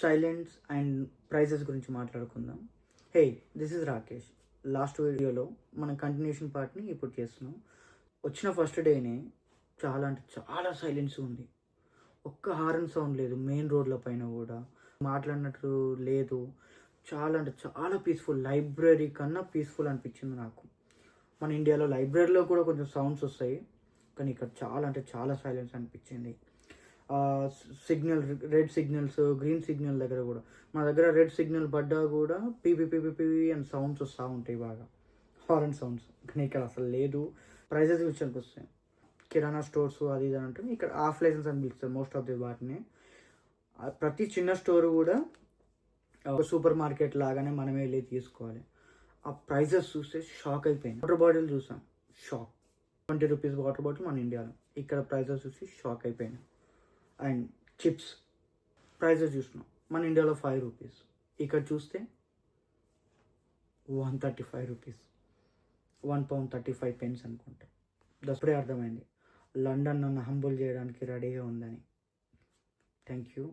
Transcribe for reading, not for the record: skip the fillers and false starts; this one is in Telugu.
సైలెన్స్ అండ్ ప్రైజెస్ గురించి మాట్లాడుకుందాం. హే, దిస్ ఇస్ రాకేష్. లాస్ట్ వీడియోలో మన కంటిన్యూషన్ పార్ట్ని ఇప్పుడు చేస్తున్నాం. వచ్చిన ఫస్ట్ డేనే చాలా అంటే చాలా సైలెన్స్ ఉంది. ఒక్క హారన్ సౌండ్ లేదు. మెయిన్ రోడ్ల పైన కూడా మాట్లాడినట్టు లేదు. చాలా అంటే చాలా పీస్ఫుల్. లైబ్రరీ కన్నా పీస్ఫుల్ అనిపించింది నాకు. మన ఇండియాలో లైబ్రరీలో కూడా కొంచెం సౌండ్స్ వస్తాయి, కానీ ఇక్కడ చాలా అంటే చాలా సైలెన్స్ అనిపించింది. Signal, red signals, green signal దగ్గర కూడా, మా దగ్గర రెడ్ సిగ్నల్ పడ్డా కూడా పీపీ అని సౌండ్స్ వస్తూ ఉంటాయి, బాగా హారన్ సౌండ్స్. కానీ ఇక్కడ అసలు లేదు. ప్రైజెస్ విషయానికి వస్తాయి, కిరాణా స్టోర్స్ అది ఇది అంటే ఇక్కడ ఆఫ్ లైసెన్స్ అని పిలుస్తారు మోస్ట్ ఆఫ్ ది వాటిని. ప్రతి చిన్న స్టోర్ కూడా ఒక సూపర్ మార్కెట్ లాగానే మనమే వెళ్ళి తీసుకోవాలి. ఆ ప్రైజెస్ చూస్తే షాక్ అయిపోయింది. వాటర్ బాటిల్ చూసాం, షాక్. 20 రూపీస్ వాటర్ బాటిల్ మన ఇండియాలో, ఇక్కడ ప్రైజెస్ చూసి షాక్ అయిపోయినాయి. అండ్ చిప్స్ ప్రైజెస్ చూసినాం, మన ఇండియాలో 5 రూపీస్, ఇక్కడ చూస్తే 135 రూపీస్, £1.35 అనుకుంటా. దప్పుడే అర్థమైంది లండన్ నన్ను హంబుల్ చేయడానికి రెడీగా ఉందని. Thank you.